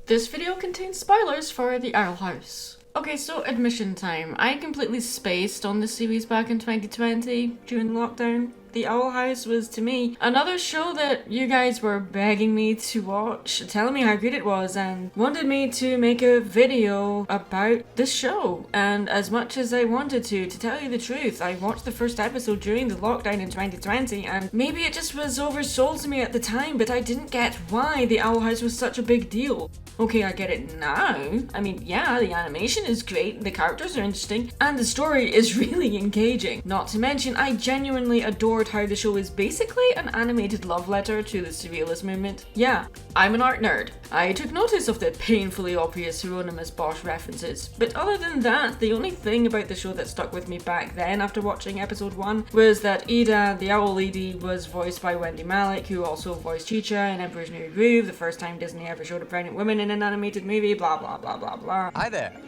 This video contains spoilers for The Owl House. Okay, so admission time. I completely spaced on the series back in 2020 during lockdown. The Owl House was, to me, another show that you guys were begging me to watch, telling me how good it was, and wanted me to make a video about this show. And as much as I wanted to tell you the truth, I watched the first episode during the lockdown in 2020, and maybe it just was oversold to me at the time, but I didn't get why The Owl House was such a big deal. Okay, I get it now. I mean, yeah, the animation is great, the characters are interesting, and the story is really engaging. Not to mention, I genuinely adored how the show is basically an animated love letter to the surrealist movement. Yeah, I'm an art nerd. I took notice of the painfully obvious Hieronymus Bosch references, but other than that, the only thing about the show that stuck with me back then after watching episode 1 was that Ida, the owl lady, was voiced by Wendy Malick, who also voiced Chicha in Emperor's New Groove, the first time Disney ever showed a pregnant woman in an animated movie, blah blah blah blah blah. Hi there.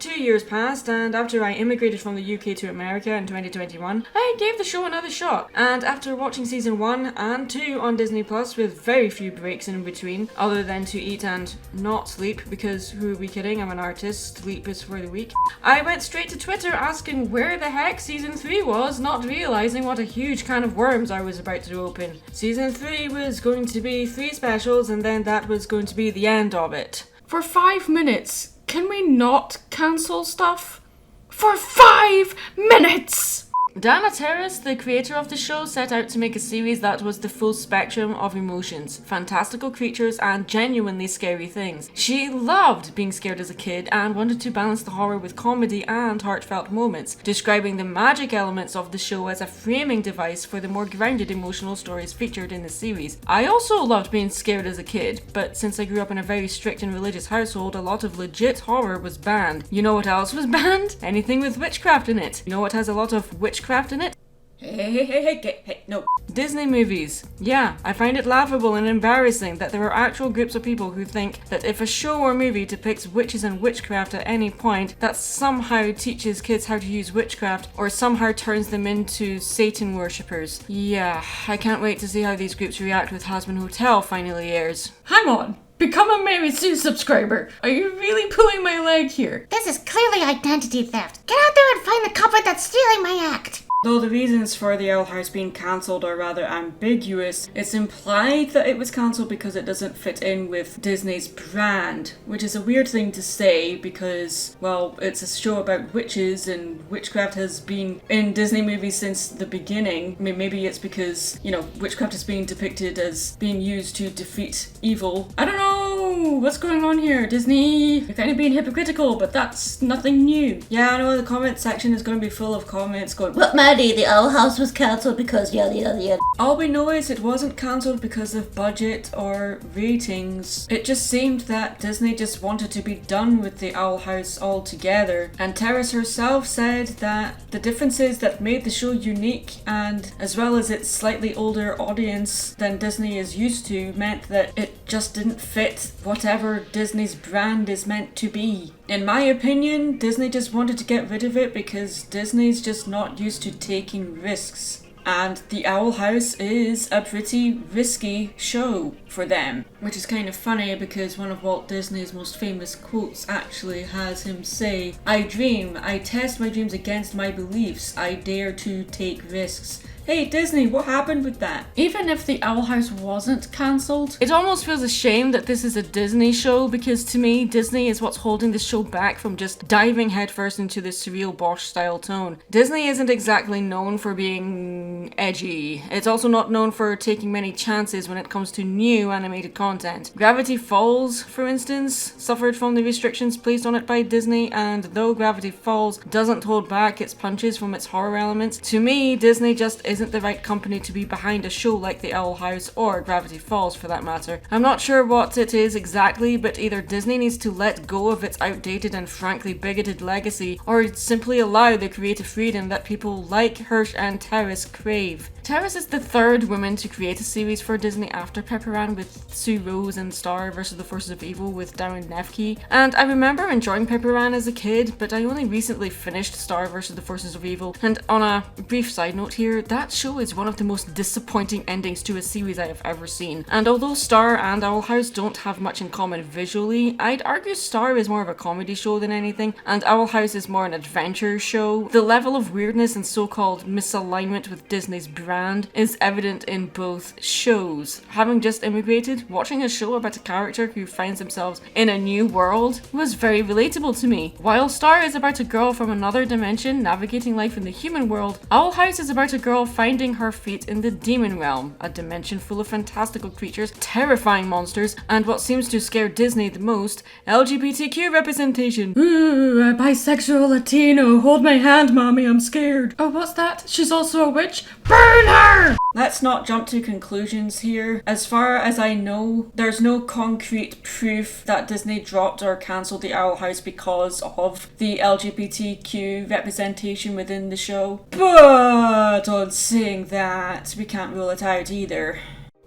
2 years passed, and after I immigrated from the UK to America in 2021, I gave the show another shot. And after watching season 1 and 2 on Disney Plus with very few breaks in between, other than to eat and not sleep, because who are we kidding, I'm an artist, sleep is for the weak, I went straight to Twitter asking where the heck season 3 was, not realising what a huge can of worms I was about to open. Season 3 was going to be 3 specials, and then that was going to be the end of it. For 5 minutes, can we not cancel stuff? For 5 minutes! Dana Terrace, the creator of the show, set out to make a series that was the full spectrum of emotions, fantastical creatures, and genuinely scary things. She loved being scared as a kid and wanted to balance the horror with comedy and heartfelt moments, describing the magic elements of the show as a framing device for the more grounded emotional stories featured in the series. I also loved being scared as a kid, but since I grew up in a very strict and religious household, a lot of legit horror was banned. You know what else was banned? Anything with witchcraft in it. You know what has a lot of witchcraft in it? Hey, no. Disney movies. Yeah, I find it laughable and embarrassing that there are actual groups of people who think that if a show or movie depicts witches and witchcraft at any point, that somehow teaches kids how to use witchcraft or somehow turns them into Satan worshippers. Yeah, I can't wait to see how these groups react with Hazbin Hotel finally airs. Hang on. Become a Mary Sue subscriber. Are you really pulling my leg here? This is clearly identity theft. Get out there and find the culprit that's stealing my act. Though the reasons for The Owl House being cancelled are rather ambiguous, it's implied that it was cancelled because it doesn't fit in with Disney's brand, which is a weird thing to say because, well, it's a show about witches and witchcraft has been in Disney movies since the beginning. I mean, maybe it's because, you know, witchcraft is being depicted as being used to defeat evil. I don't know what's going on here, Disney. You're kind of being hypocritical, but that's nothing new. Yeah, I know the comment section is going to be full of comments going, "What, Maddie? The Owl House was cancelled because yada yada yada." All we know is it wasn't cancelled because of budget or ratings. It just seemed that Disney just wanted to be done with The Owl House altogether. And Terrace herself said that the differences that made the show unique, and as well as its slightly older audience than Disney is used to, meant that it just didn't fit whatever Disney's brand is meant to be. In my opinion, Disney just wanted to get rid of it because Disney's just not used to taking risks. And The Owl House is a pretty risky show for them. Which is kind of funny because one of Walt Disney's most famous quotes actually has him say, "I dream, I test my dreams against my beliefs, I dare to take risks." Hey Disney, what happened with that? Even if The Owl House wasn't cancelled, it almost feels a shame that this is a Disney show because to me, Disney is what's holding this show back from just diving headfirst into this surreal Bosch style tone. Disney isn't exactly known for being edgy. It's also not known for taking many chances when it comes to new animated content. Gravity Falls, for instance, suffered from the restrictions placed on it by Disney, and though Gravity Falls doesn't hold back its punches from its horror elements, to me, Disney just isn't the right company to be behind a show like The Owl House or Gravity Falls for that matter. I'm not sure what it is exactly, but either Disney needs to let go of its outdated and frankly bigoted legacy, or simply allow the creative freedom that people like Hirsch and Terrace crave. Terrace is the third woman to create a series for Disney after Pepper Ann with Sue Rose and Star vs. the Forces of Evil with Darren Nefke. And I remember enjoying Pepper Ann as a kid, but I only recently finished Star vs. the Forces of Evil. And on a brief side note here, that show is one of the most disappointing endings to a series I have ever seen. And although Star and Owl House don't have much in common visually, I'd argue Star is more of a comedy show than anything, and Owl House is more an adventure show. The level of weirdness and so-called misalignment with Disney's brand is evident in both shows. Having just immigrated, watching a show about a character who finds themselves in a new world was very relatable to me. While Star is about a girl from another dimension navigating life in the human world, Owl House is about a girl finding her feet in the demon realm, a dimension full of fantastical creatures, terrifying monsters, and what seems to scare Disney the most, LGBTQ representation. Ooh, a bisexual Latino. Hold my hand, mommy, I'm scared. Oh, what's that? She's also a witch? Burn her! Let's not jump to conclusions here. As far as I know, there's no concrete proof that Disney dropped or cancelled the Owl House because of the LGBTQ representation within the show. But on saying that, we can't rule it out either.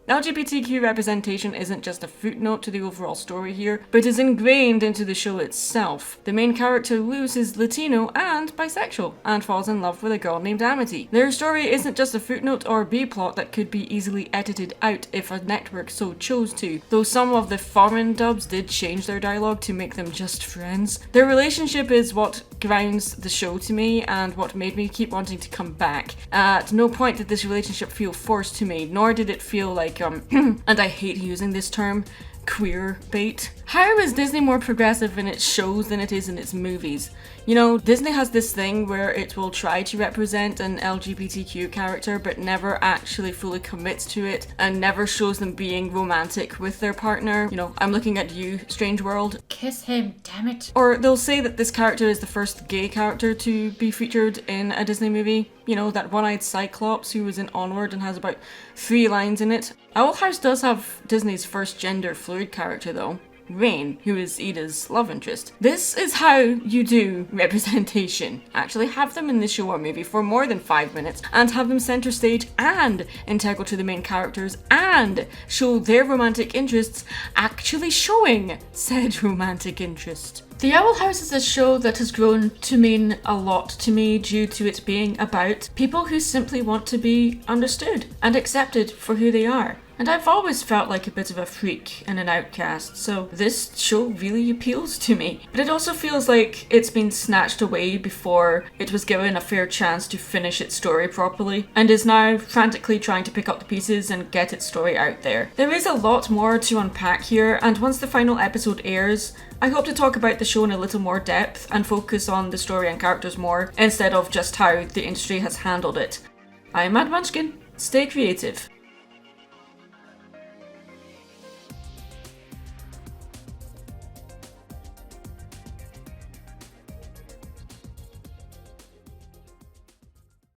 LGBTQ representation isn't just a footnote to the overall story here, but is ingrained into the show itself. The main character, Luz, is Latino and bisexual, and falls in love with a girl named Amity. Their story isn't just a footnote or B-plot that could be easily edited out if a network so chose to, though some of the foreign dubs did change their dialogue to make them just friends. Their relationship is what grounds the show to me, and what made me keep wanting to come back. At no point did this relationship feel forced to me, nor did it feel like and I hate using this term, queer bait. How is Disney more progressive in its shows than it is in its movies? You know, Disney has this thing where it will try to represent an LGBTQ character but never actually fully commits to it and never shows them being romantic with their partner. You know, I'm looking at you, Strange World. Kiss him, damn it. Or they'll say that this character is the first gay character to be featured in a Disney movie. You know, that one-eyed Cyclops who was in Onward and has about 3 lines in it. Owl House does have Disney's first gender fluid character though. Rain, who is Ida's love interest. This is how you do representation. Actually have them in the show or movie for more than 5 minutes and have them center stage and integral to the main characters and show their romantic interests actually showing said romantic interest. The Owl House is a show that has grown to mean a lot to me due to it being about people who simply want to be understood and accepted for who they are. And I've always felt like a bit of a freak and an outcast, so this show really appeals to me. But it also feels like it's been snatched away before it was given a fair chance to finish its story properly, and is now frantically trying to pick up the pieces and get its story out there. There is a lot more to unpack here, and once the final episode airs, I hope to talk about the show in a little more depth and focus on the story and characters more, instead of just how the industry has handled it. I'm Mad Munchkin. Stay creative.